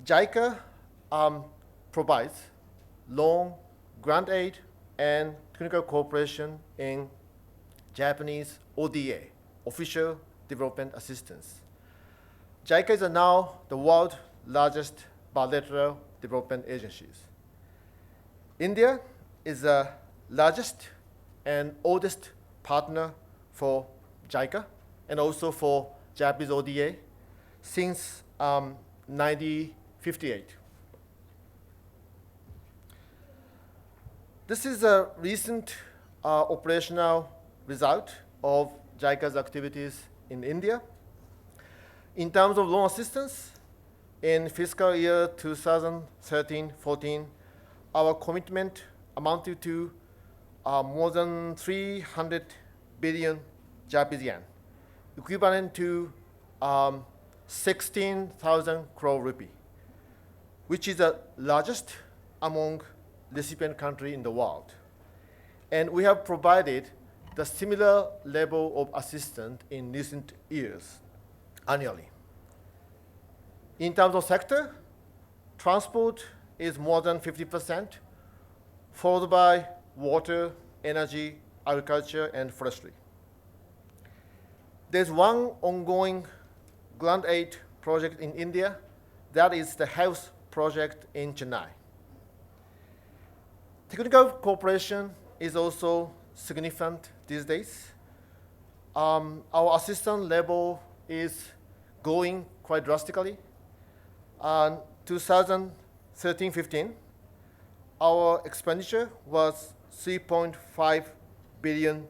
JICA provides loan, grant aid, and clinical cooperation in Japanese ODA, Official Development Assistance. JICA is now the world's largest bilateral development agencies. India is the largest and oldest partner for JICA and also for Japanese ODA since 1958. This is a recent operational result of JICA's activities in India. In terms of loan assistance, in fiscal year 2013-14, our commitment amounted to more than 300 billion Japanese yen, equivalent to 16,000 crore rupee, which is the largest among recipient countries in the world. And we have provided the similar level of assistance in recent years annually. In terms of sector, transport is more than 50%, followed by water, energy, agriculture, and forestry. There's one ongoing grant aid project in India, that is the health project in Chennai. Technical cooperation is also significant these days. Our assistance level is growing quite drastically. 2013-15, our expenditure was 3.5 billion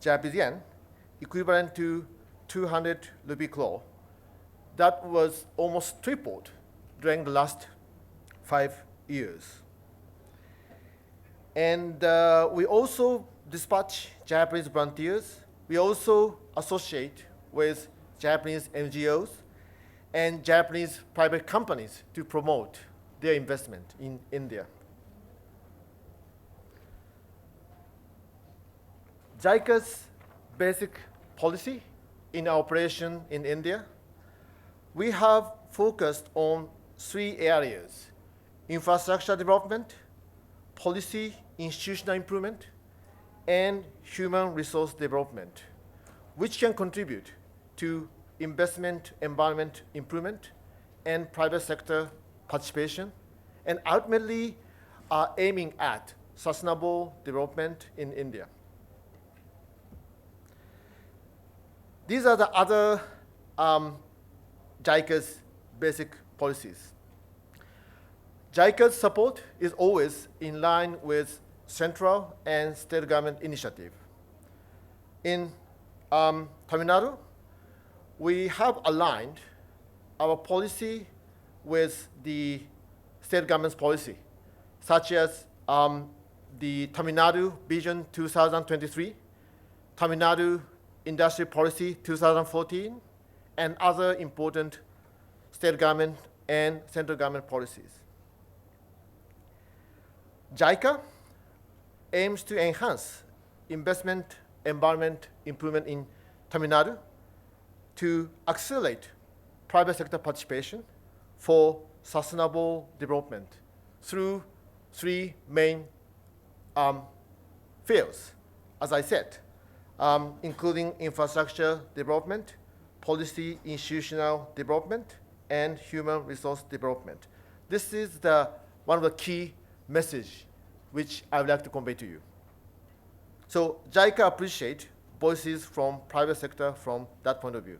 Japanese yen, equivalent to 200 rupee crore. That was almost tripled during the last 5 years. And we also dispatch Japanese volunteers. We also associate with Japanese NGOs and Japanese private companies to promote their investment in India. JICA's basic policy in our operation in India, we have focused on 3 areas: infrastructure development, policy institutional improvement, and human resource development, which can contribute to investment environment improvement and private sector participation, and ultimately are aiming at sustainable development in India. These are the other JICA's basic policies. JICA's support is always in line with central and state government initiative. In Tamil Nadu, we have aligned our policy with the state government's policy, such as the Tamil Nadu Vision 2023, Tamil Nadu Industry Policy 2014, and other important state government and central government policies. JICA aims to enhance investment environment improvement in Tamil Nadu to accelerate private sector participation for sustainable development through 3 main fields, as I said, including infrastructure development, policy institutional development, and human resource development. This is one of the key messages which I would like to convey to you. So JICA appreciates voices from private sector from that point of view.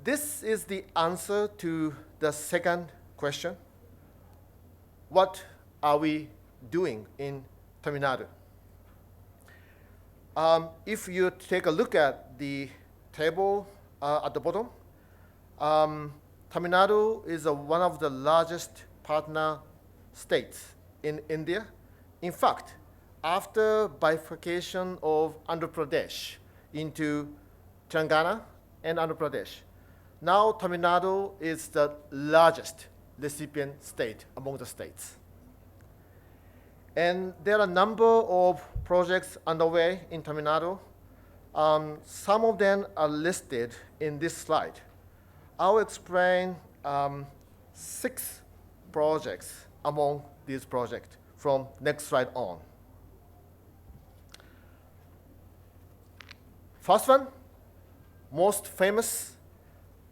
This is the answer to the second question. What are we doing in Tamil Nadu? If you take a look at the table at the bottom, Tamil Nadu is one of the largest partner states in India. In fact, after bifurcation of Andhra Pradesh into Telangana and Andhra Pradesh, now Tamil Nadu is the largest recipient state among the states. And there are a number of projects underway in Tamil Nadu. Some of them are listed in this slide. I'll explain 6 projects among these projects from next slide on. First one, most famous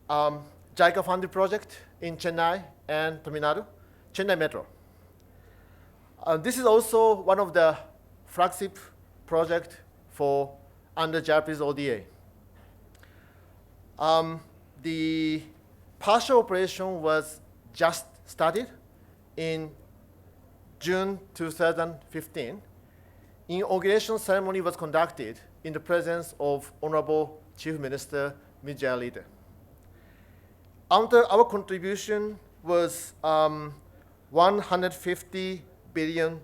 JICA-funded project in Chennai and Tamil Nadu, Chennai Metro. This is also one of the flagship projects for under Japanese ODA. The partial operation was just started in June 2015. Inauguration ceremony was conducted in the presence of Honorable Chief Minister Ms. Leader. Our contribution was 150 billion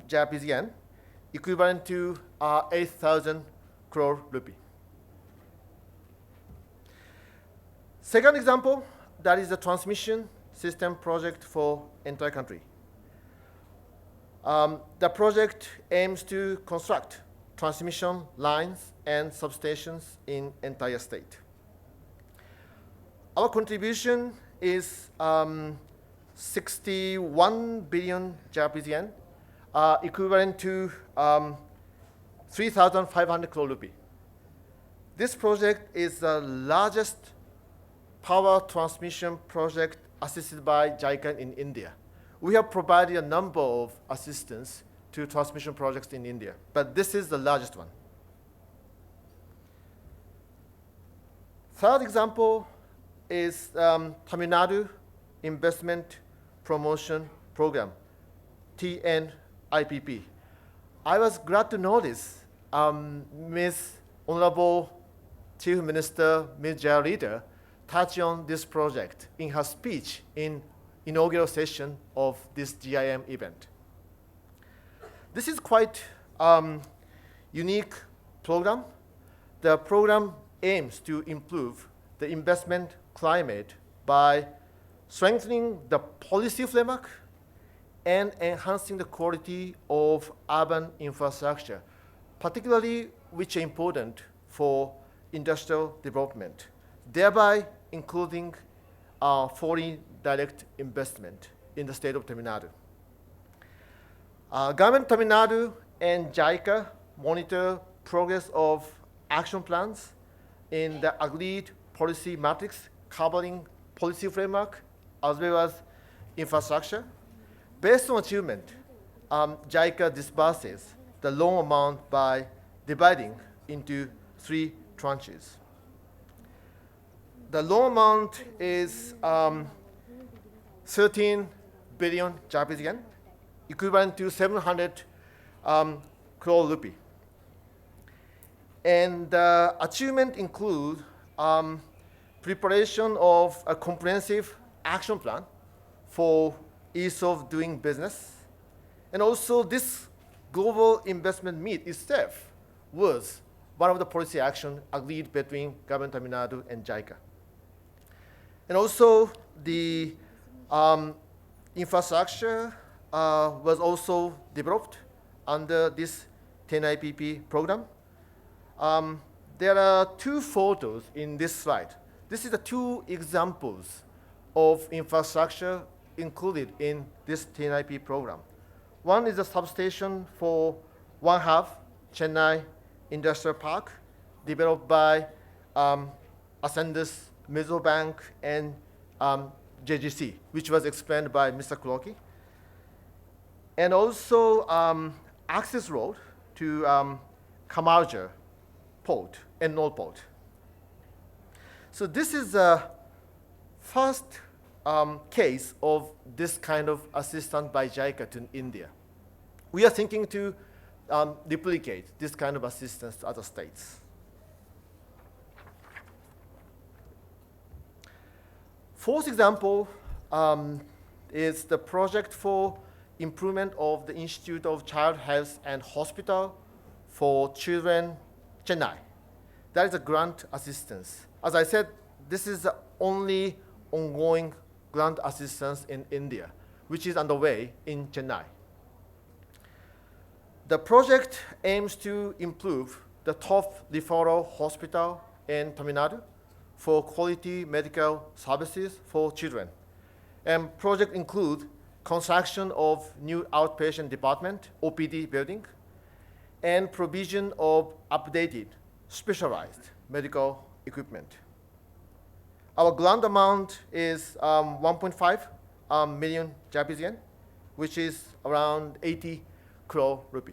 Japanese yen, equivalent to 8,000 crore rupee. Second example, that is the transmission system project for entire country. The project aims to construct transmission lines and substations in entire state. Our contribution is 61 billion Japanese yen, equivalent to 3,500 crore rupee. This project is the largest power transmission project assisted by JICA in India. We have provided a number of assistance to transmission projects in India, but this is the largest one. Third example is Tamil Nadu Investment Promotion Program, TNIPP. I was glad to notice Honorable Chief Minister Ms. Leader touched on this project in her speech in inaugural session of this GIM event. This is quite unique program. The program aims to improve the investment climate by strengthening the policy framework and enhancing the quality of urban infrastructure, particularly which are important for industrial development, thereby including foreign direct investment in the state of Tamil Nadu. Government Tamil Nadu and JICA monitor progress of action plans in the agreed policy matrix covering policy framework as well as infrastructure. Based on achievement, JICA disburses the loan amount by dividing into 3 tranches. The loan amount is 13 billion Japanese yen, equivalent to 700 crore rupee. And the achievement include preparation of a comprehensive action plan for ease of doing business. And also this global investment meet itself was one of the policy action agreed between Government Tamil Nadu and JICA. And also the infrastructure was also developed under this 10IPP program. There are 2 photos in this slide. This is the 2 examples of infrastructure included in this 10IP program. One is a substation for 1/2 Chennai Industrial Park, developed by Ascendus, Mesobank, and JGC, which was explained by Mr. Kuroki. And also access road to Kamarja Port and North Port. So this is the first case of this kind of assistance by JICA to India. We are thinking to duplicate this kind of assistance to other states. Fourth example is the project for improvement of the Institute of Child Health and Hospital for Children, Chennai. That is a grant assistance. As I said, this is the only ongoing grant assistance in India, which is underway in Chennai. The project aims to improve the top referral hospital in Tamil Nadu for quality medical services for children. And project include construction of new outpatient department, OPD building, and provision of updated specialized medical equipment. Our grant amount is 1.5 million Japanese yen, which is around 80 crore rupee.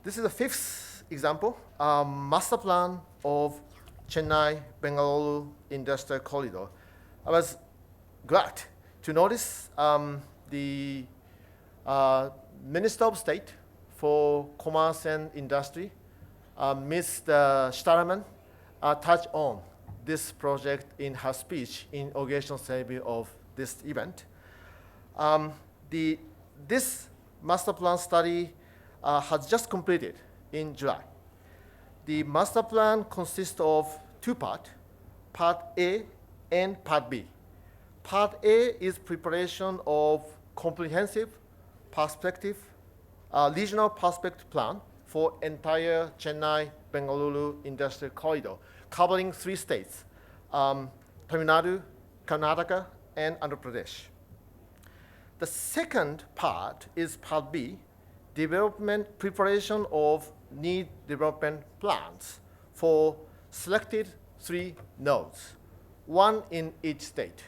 This is the fifth example, master plan of Chennai-Bengaluru Industrial Corridor. I was glad to notice the Minister of State for Commerce and Industry, Ms. Starman, touched on this project in her speech in inauguration ceremony of this event. This master plan study has just completed in July. The master plan consists of two parts, Part A and Part B. Part A is preparation of comprehensive perspective, regional perspective plan for entire Chennai-Bengaluru Industrial Corridor, covering 3 states, Tamil Nadu, Karnataka, and Andhra Pradesh. The second part is Part B, preparation of need development plans for selected 3 nodes, 1 in each state.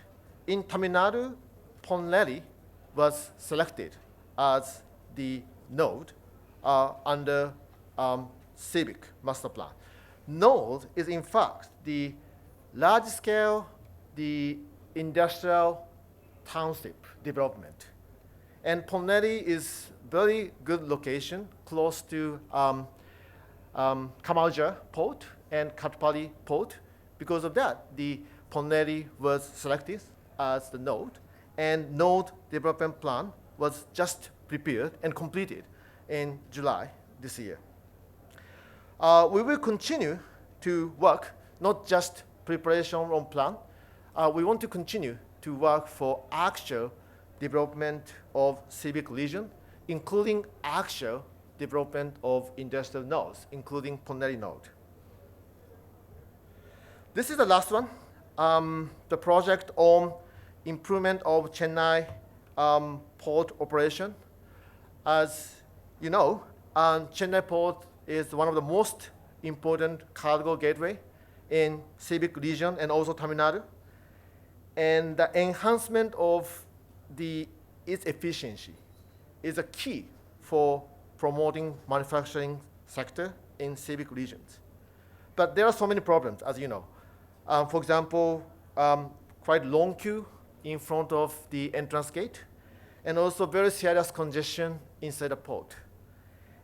In Tamil Nadu, Ponneri was selected as the node under civic master plan. Node is in fact the large scale, the industrial township development. And Ponneri is very good location, close to Kamalja port and Katpali port. Because of that, the Ponneri was selected as the node, and node development plan was just prepared and completed in July this year. We will continue to work, not just preparation on plan. We want to continue to work for actual development of civic region, including actual development of industrial nodes, including Ponneri node. This is the last one, the project on improvement of Chennai port operation. As you know, Chennai port is one of the most important cargo gateway in civic region and also Tamil Nadu. And the enhancement of its efficiency is a key for promoting manufacturing sector in civic regions. But there are so many problems, as you know. For example, quite long queue in front of the entrance gate, and also very serious congestion inside the port.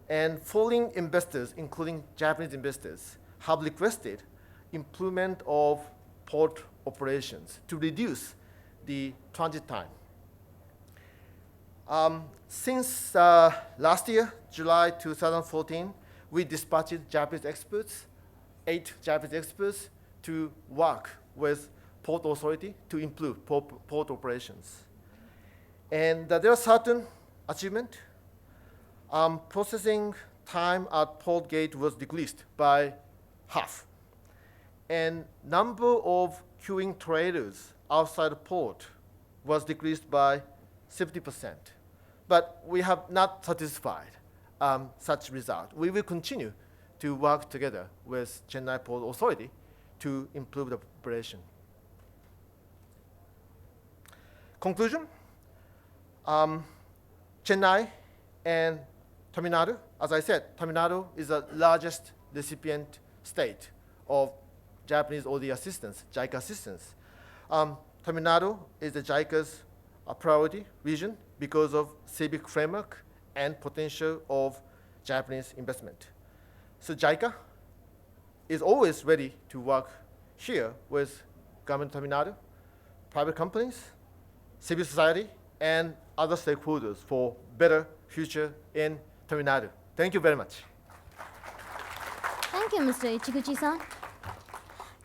And foreign investors, including Japanese investors, have requested improvement of port operations to reduce the transit time. Since last year, July 2014, we dispatched Japanese experts, 8 Japanese experts, to work with Port Authority to improve port operations. And there are certain achievements. Processing time at port gate was decreased by half. And number of queuing trailers outside the port was decreased by 70%. But we have not satisfied such result. We will continue to work together with Chennai Port Authority to improve the operation. Conclusion, Chennai and Tamil Nadu, as I said, Tamil Nadu is the largest recipient state of Japanese ODA assistance, JICA assistance. Tamil Nadu is the JICA's priority region because of civic framework and potential of Japanese investment. So JICA is always ready to work here with government of Tamil Nadu, private companies, civil society, and other stakeholders for better future in Tamil Nadu. Thank you very much. Thank you, Mr. Ichiguchi-san.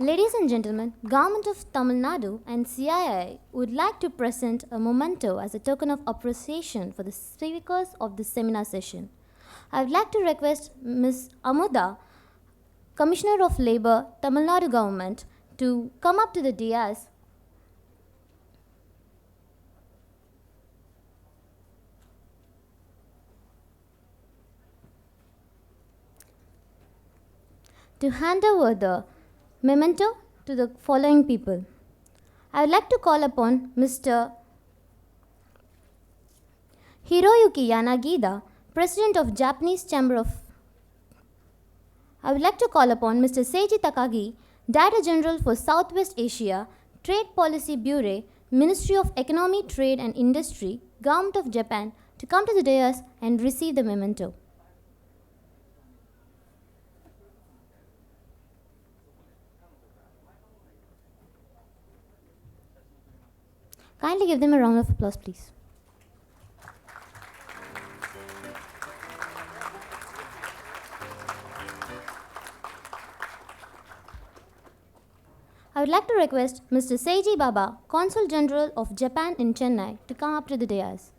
Ladies and gentlemen, Government of Tamil Nadu and CII would like to present a memento as a token of appreciation for the speakers of this seminar session. I would like to request Ms. Amuda, Commissioner of Labour, Tamil Nadu Government, to come up to the dais to hand over the memento to the following people. I would like to call upon Mr. Hiroyuki Yanagida, President of Japanese Chamber of. I would like to call upon Mr. Seiji Takagi, Director General for Southwest Asia, Trade Policy Bureau, Ministry of Economy, Trade and Industry, Government of Japan, to come to the dais and receive the memento. Kindly give them a round of applause, please. I would like to request Mr. Seiji Baba, Consul General of Japan in Chennai, to come up to the dais.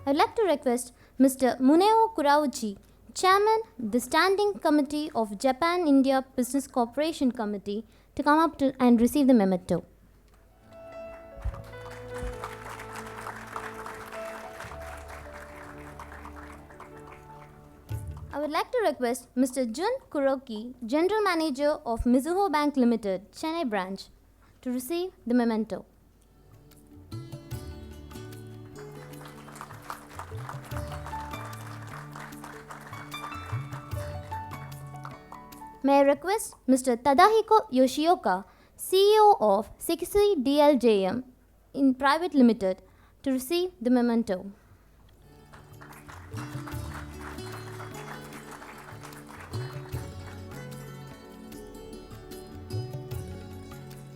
I would like to request Mr. Muneo Kurauchi, Chairman, the Standing Committee of Japan-India Business Cooperation Committee, to come up to and receive the memento. I would like to request Mr. Jun Kuroki, General Manager of Mizuho Bank Limited, Chennai branch, to receive the memento. May I request Mr. Tadahiko Yoshioka, CEO of Sekisui DLJM in Private Limited, to receive the memento.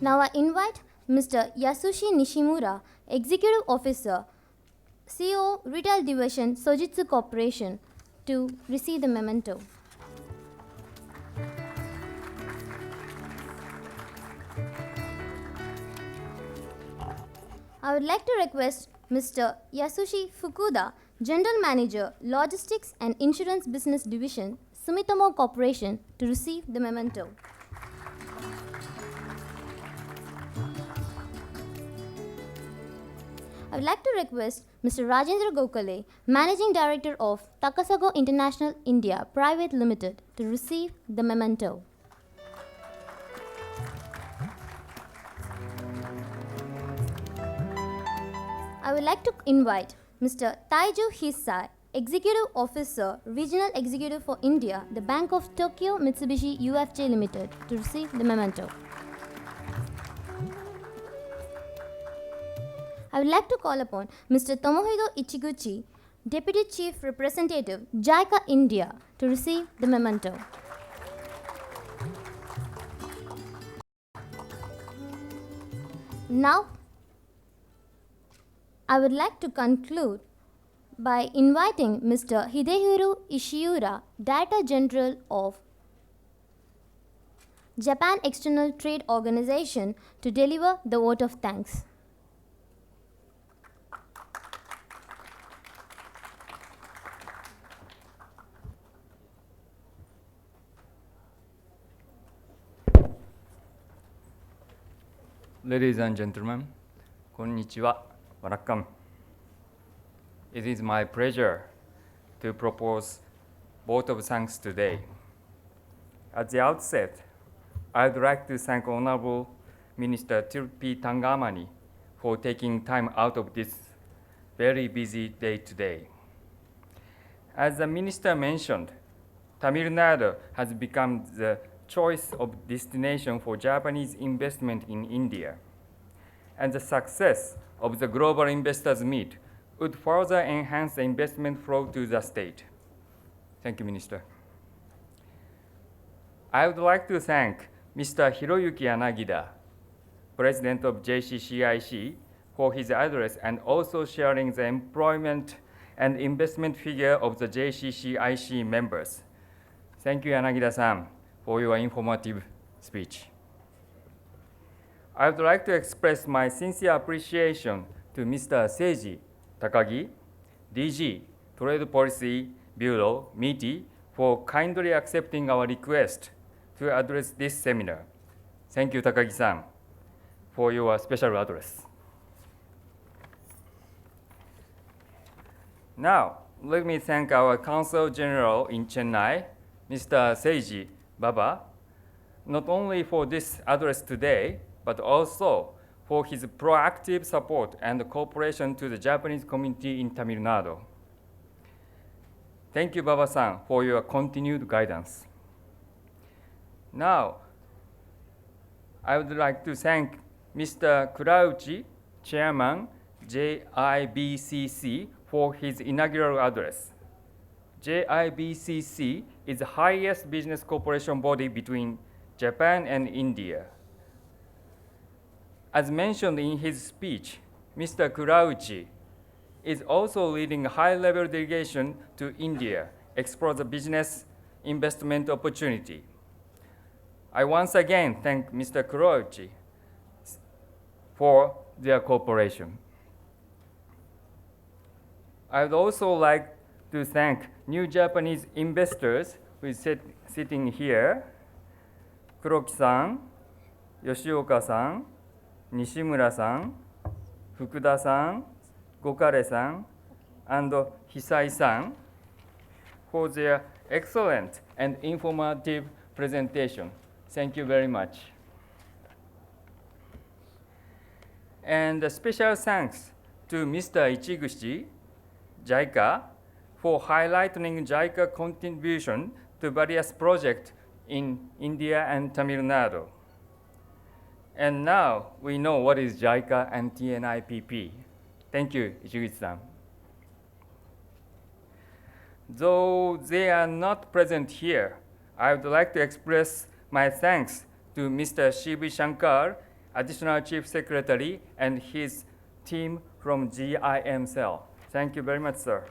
Now I invite Mr. Yasushi Nishimura, Executive Officer, CEO Retail Division, Sojitsu Corporation, to receive the memento. I would like to request Mr. Yasushi Fukuda, General Manager, Logistics and Insurance Business Division, Sumitomo Corporation, to receive the memento. I would like to request Mr. Rajendra Gokhale, Managing Director of Takasago International India Private Limited, to receive the memento. I would like to invite Mr. Taiju Hisai, Executive Officer, Regional Executive for India, the Bank of Tokyo Mitsubishi UFJ Limited, to receive the memento. I would like to call upon Mr. Tomohiro Ichiguchi, Deputy Chief Representative, JICA India, to receive the memento. Now, I would like to conclude by inviting Mr. Hidehiro Ishiura, Director General of Japan External Trade Organization, to deliver the vote of thanks. Ladies and gentlemen, konnichiwa, welcome. It is my pleasure to propose vote of thanks today. At the outset, I would like to thank Honorable Minister Tirupati Tangamani for taking time out of this very busy day today. As the Minister mentioned, Tamil Nadu has become the choice of destination for Japanese investment in India, and the success of the Global Investors Meet would further enhance the investment flow to the state. Thank you, Minister. I would like to thank Mr. Hiroyuki Yanagida, President of JCCIC, for his address and also sharing the employment and investment figure of the JCCIC members. Thank you, Yanagida-san, for your informative speech. I would like to express my sincere appreciation to Mr. Seiji Takagi, DG, Trade Policy Bureau, MITI, for kindly accepting our request to address this seminar. Thank you, Takagi-san, for your special address. Now, let me thank our Consul General in Chennai, Mr. Seiji Baba, not only for this address today, but also for his proactive support and cooperation to the Japanese community in Tamil Nadu. Thank you, Baba-san, for your continued guidance. Now, I would like to thank Mr. Kurauchi, Chairman, JIBCC, for his inaugural address. JIBCC is the highest business cooperation body between Japan and India. As mentioned in his speech, Mr. Kurauchi is also leading a high-level delegation to India, explore the business investment opportunity. I once again thank Mr. Kurauchi for their cooperation. I would also like to thank new Japanese investors who is sitting here, Kuroki-san, Yoshioka-san, Nishimura-san, Fukuda-san, Gokare-san, and Hisai-san for their excellent and informative presentation. Thank you very much. And a special thanks to Mr. Ichiguchi, JICA, for highlighting JICA contribution to various projects in India and Tamil Nadu. And now we know what is JICA and TNIPP. Thank you, Ichiguchi-san. Though they are not present here, I would like to express my thanks to Mr. Shibu Shankar, Additional Chief Secretary, and his team from GIM cell. Thank you very much, sir.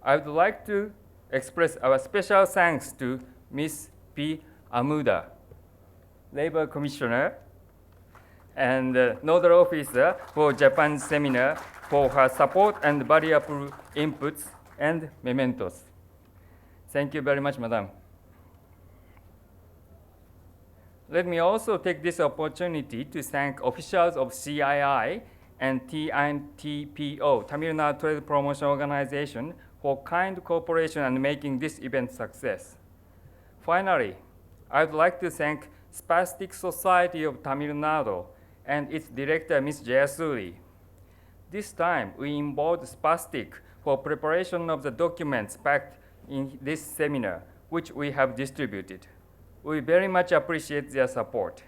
I would like to express our special thanks to Ms. P. Amuda, Labor Commissioner and Nodal Officer for Japan Seminar, for her support and valuable inputs and mementos. Thank you very much, Madam. Let me also take this opportunity to thank officials of CII and TNTPO, Tamil Nadu Trade Promotion Organization, for kind cooperation and making this event success. Finally, I would like to thank Spastic Society of Tamil Nadu and its director, Ms. Jayasuri. This time, we involved Spastic for preparation of the documents packed in this seminar, which we have distributed. We very much appreciate their support.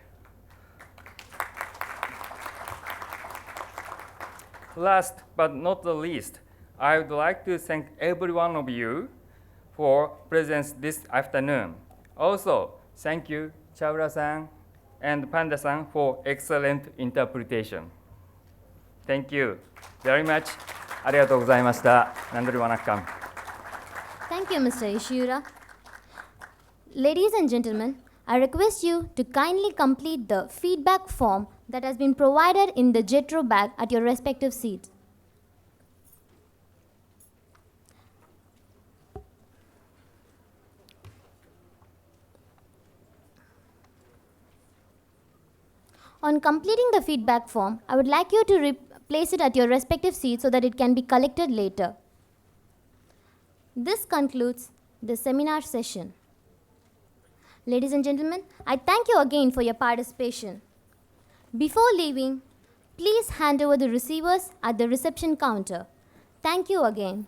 Last but not the least, I would like to thank every one of you for presence this afternoon. Also, thank you, Chaura-san and Panda-san, for excellent interpretation. Thank you very much. ありがとうございました。Nandri Wanakkam. Thank you, Mr. Ishura. Ladies and gentlemen, I request you to kindly complete the feedback form that has been provided in the JETRO bag at your respective seats. On completing the feedback form, I would like you to place it at your respective seats so that it can be collected later. This concludes the seminar session. Ladies and gentlemen, I thank you again for your participation. Before leaving, please hand over the receivers at the reception counter. Thank you again.